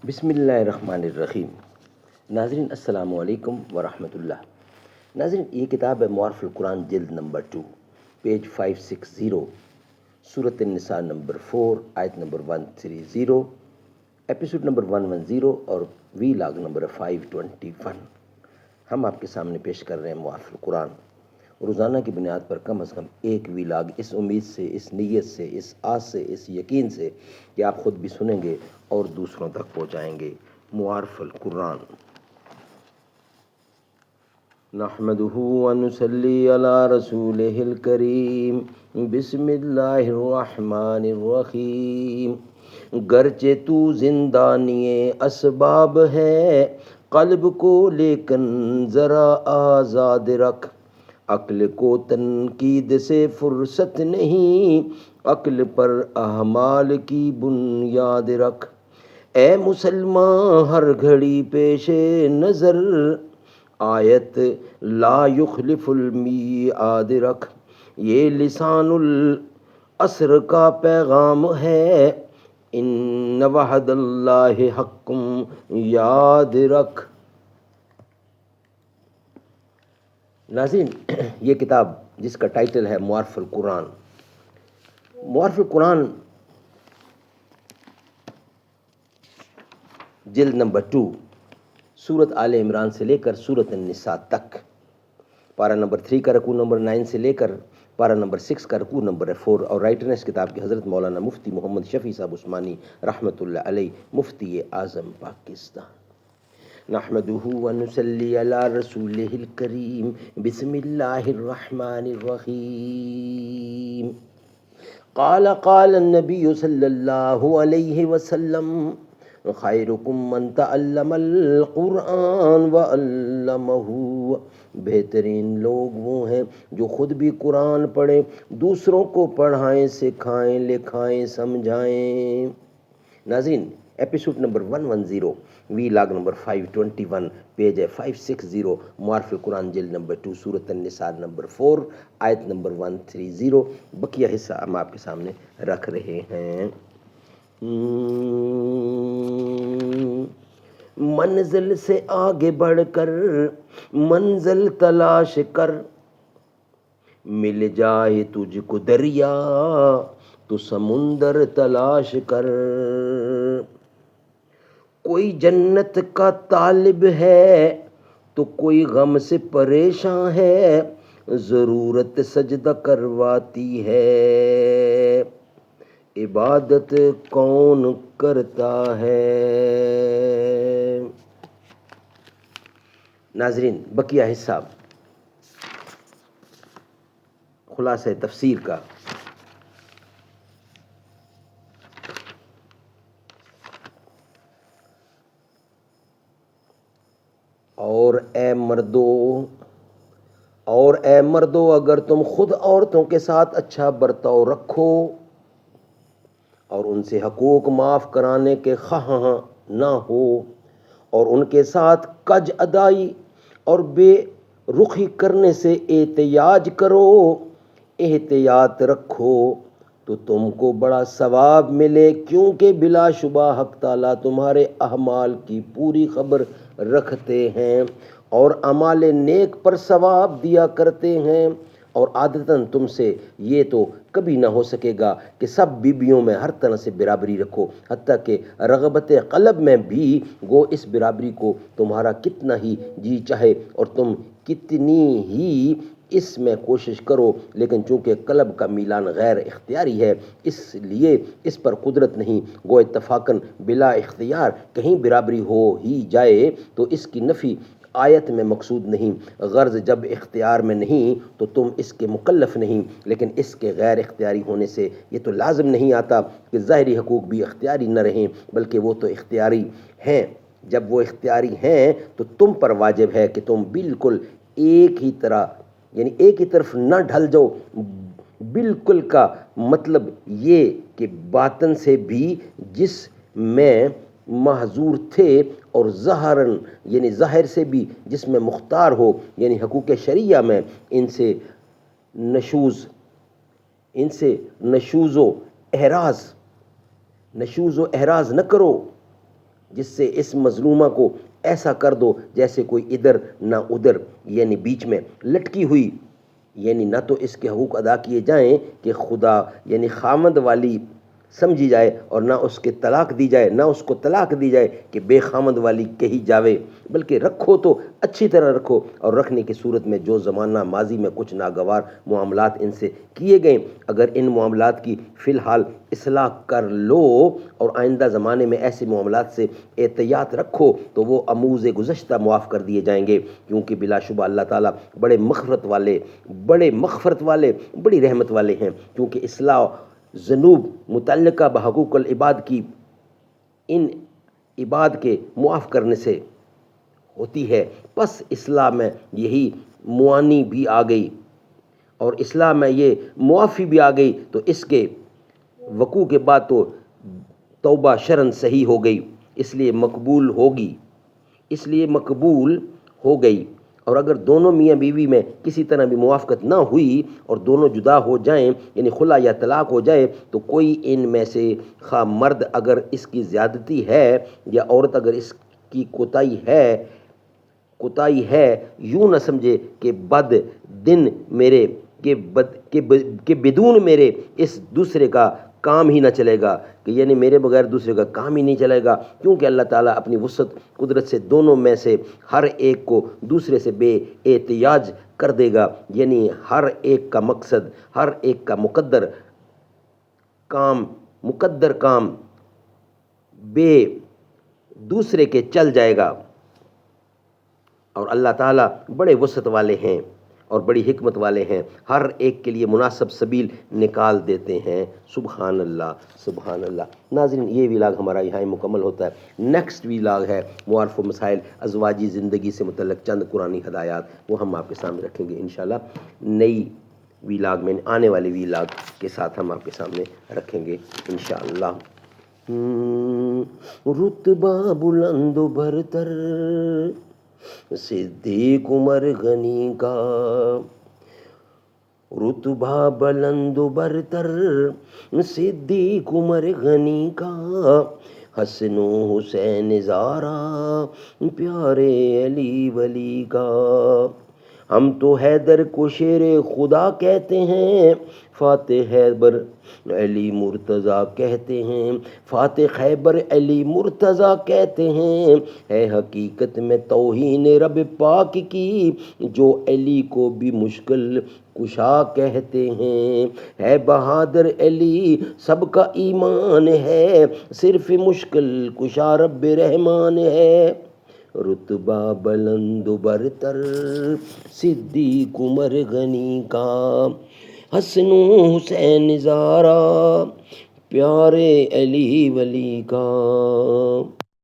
بسم اللہ الرحمن الرحیم۔ ناظرین السلام علیکم ورحمۃ اللہ۔ ناظرین یہ کتاب ہے معارف القرآن جلد نمبر 2 پیج 560، سورۃ النساء نمبر 4 آیت نمبر 130، ایپیسوڈ نمبر 110 اور وی لاگ نمبر 521۔ ہم آپ کے سامنے پیش کر رہے ہیں معارف القرآن، روزانہ کی بنیاد پر کم از کم ایک وی لاگ، اس امید سے، اس نیت سے، اس آس سے، اس یقین سے کہ آپ خود بھی سنیں گے اور دوسروں تک پہنچائیں گے۔ معارف القرآن۔ نحمدہ ونصلی علی رسولہ الکریم، بسم اللہ الرحمن الرحیم۔ گرچہ تو زندانی اسباب ہے، قلب کو لیکن ذرا آزاد رکھ۔ عقل کو تنقید سے فرصت نہیں، عقل پر اعمال کی بنیاد رکھ۔ اے مسلمان ہر گھڑی پیش نظر، آیت لا یخلف المیعاد رکھ۔ یہ لسان العصر کا پیغام ہے، ان وعد اللہ حق یاد رکھ۔ ناظرین یہ کتاب جس کا ٹائٹل ہے معارف القرآن، معارف القرآن جلد نمبر 2، سورت آل عمران سے لے کر سورت النساء تک، پارہ نمبر 3 کا رکوع نمبر 9 سے لے کر پارہ نمبر 6 کا رکوع نمبر 4، اور رائٹر اس کتاب کے حضرت مولانا مفتی محمد شفیع صاحب عثمانی رحمۃ اللہ علیہ، مفتی اعظم پاکستان۔ نحمدہ ونصلی علی رسولہ الکریم، بسم اللہ الرحمن الرحیم۔ قال النبی صلی اللہ علیہ وسلم، خیرکم من تعلم القرآن وعلمہ۔ بہترین لوگ وہ ہیں جو خود بھی قرآن پڑھیں، دوسروں کو پڑھائیں، سکھائیں، لکھائیں، سمجھائیں۔ ناظرین ایپیسوڈ نمبر 110، وی لاگ نمبر 521، پیج ہے 560، معارف القرآن جلد نمبر 2، سورۃ النساء نمبر 4 آیت نمبر 130۔ بقیہ حصہ ہم آپ کے سامنے رکھ رہے ہیں۔ منزل سے آگے بڑھ کر منزل تلاش کر، مل جائے تجھ کو دریا تو سمندر تلاش کر۔ کوئی جنت کا طالب ہے تو کوئی غم سے پریشاں ہے، ضرورت سجدہ کرواتی ہے، عبادت کون کرتا ہے۔ ناظرین بقیہ حصہ خلاصہ تفسیر کا۔ اور اے مردو اگر تم خود عورتوں کے ساتھ اچھا برتاؤ رکھو اور ان سے حقوق معاف کرانے کے خواہاں نہ ہو، اور ان کے ساتھ کج ادائی اور بے رخی کرنے سے احتیاج کرو، احتیاط رکھو تو تم کو بڑا ثواب ملے، کیونکہ بلا شبہ حق تعالیٰ تمہارے اعمال کی پوری خبر رکھتے ہیں اور اعمال نیک پر ثواب دیا کرتے ہیں۔ اور عادتاً تم سے یہ تو کبھی نہ ہو سکے گا کہ سب بیویوں میں ہر طرح سے برابری رکھو، حتیٰ کہ رغبت قلب میں بھی گو اس برابری کو تمہارا کتنا ہی جی چاہے اور تم کتنی ہی اس میں کوشش کرو، لیکن چونکہ قلب کا میلان غیر اختیاری ہے، اس لیے اس پر قدرت نہیں، گو اتفاقاً بلا اختیار کہیں برابری ہو ہی جائے تو اس کی نفی آیت میں مقصود نہیں۔ غرض جب اختیار میں نہیں تو تم اس کے مکلف نہیں، لیکن اس کے غیر اختیاری ہونے سے یہ تو لازم نہیں آتا کہ ظاہری حقوق بھی اختیاری نہ رہیں، بلکہ وہ تو اختیاری ہیں۔ جب وہ اختیاری ہیں تو تم پر واجب ہے کہ تم بالکل ایک ہی طرح، یعنی ایک ہی طرف نہ ڈھل جاؤ۔ بالکل کا مطلب یہ کہ باطن سے بھی جس میں محظور تھے اور ظاہراً یعنی ظاہر سے بھی جس میں مختار ہو، یعنی حقوق شرعیہ میں ان سے نشوز و احراز نہ کرو، جس سے اس مظلومہ کو ایسا کر دو جیسے کوئی ادھر نہ ادھر، یعنی بیچ میں لٹکی ہوئی، یعنی نہ تو اس کے حقوق ادا کیے جائیں کہ خدا یعنی خامد والی سمجھی جائے، اور نہ اس کے طلاق دی جائے، نہ اس کو طلاق دی جائے کہ بے خامد والی کہی جاوے، بلکہ رکھو تو اچھی طرح رکھو، اور رکھنے کی صورت میں جو زمانہ ماضی میں کچھ ناگوار معاملات ان سے کیے گئے، اگر ان معاملات کی فی الحال اصلاح کر لو اور آئندہ زمانے میں ایسے معاملات سے احتیاط رکھو تو وہ اموز گزشتہ معاف کر دیے جائیں گے، کیونکہ بلا شبہ اللہ تعالیٰ بڑے مغفرت والے بڑی رحمت والے ہیں، کیونکہ اصلاح ذنوب متعلقہ بحقوق العباد کی ان عباد کے معاف کرنے سے ہوتی ہے۔ پس اصلاح میں یہی معانی بھی آ گئی اور اصلاح میں یہ معافی بھی آ گئی، تو اس کے وقوع کے بعد تو توبہ شرن صحیح ہو گئی، اس لیے مقبول ہو گئی۔ اور اگر دونوں میاں بیوی میں کسی طرح بھی موافقت نہ ہوئی اور دونوں جدا ہو جائیں، یعنی خلا یا طلاق ہو جائے، تو کوئی ان میں سے خواہ مرد اگر اس کی زیادتی ہے یا عورت اگر اس کی کوتاہی ہے، یوں نہ سمجھے کہ بدون میرے اس دوسرے کا کام ہی نہ چلے گا، کہ یعنی میرے بغیر دوسرے کا کام ہی نہیں چلے گا، کیونکہ اللہ تعالیٰ اپنی وسعت قدرت سے دونوں میں سے ہر ایک کو دوسرے سے بے احتیاج کر دے گا، یعنی ہر ایک کا مقصد، ہر ایک کا مقدر کام بے دوسرے کے چل جائے گا، اور اللہ تعالیٰ بڑے وسعت والے ہیں اور بڑی حکمت والے ہیں، ہر ایک کے لیے مناسب سبیل نکال دیتے ہیں۔ سبحان اللہ، سبحان اللہ۔ ناظرین، یہ ویلاگ ہمارا یہاں مکمل ہوتا ہے۔ نیکسٹ ویلاگ ہے معارف و مسائل ازواجی زندگی سے متعلق چند قرآنی ہدایات، وہ ہم آپ کے سامنے رکھیں گے انشاءاللہ نئی ویلاگ میں، آنے والے ویلاگ کے ساتھ ہم آپ کے سامنے رکھیں گے انشاءاللہ۔ رتبہ بلند و برتر صدیق عمر غنی کا، رتبہ بلند و برتر صدیق عمر غنی کا، حسن و حسین زارا پیارے علی ولی کا۔ ہم تو حیدر کو شیر خدا کہتے ہیں، فاتح خیبر علی مرتضیٰ کہتے ہیں، فاتح خیبر علی مرتضیٰ کہتے ہیں، ہے حقیقت میں توہین رب پاک کی جو علی کو بھی مشکل کشا کہتے ہیں، ہے بہادر علی سب کا ایمان ہے، صرف مشکل کشا رب رحمان ہے۔ رتبہ بلند و برتر صدیق عمر غنی کا، حسن و حسین زارا پیارے علی ولی کا۔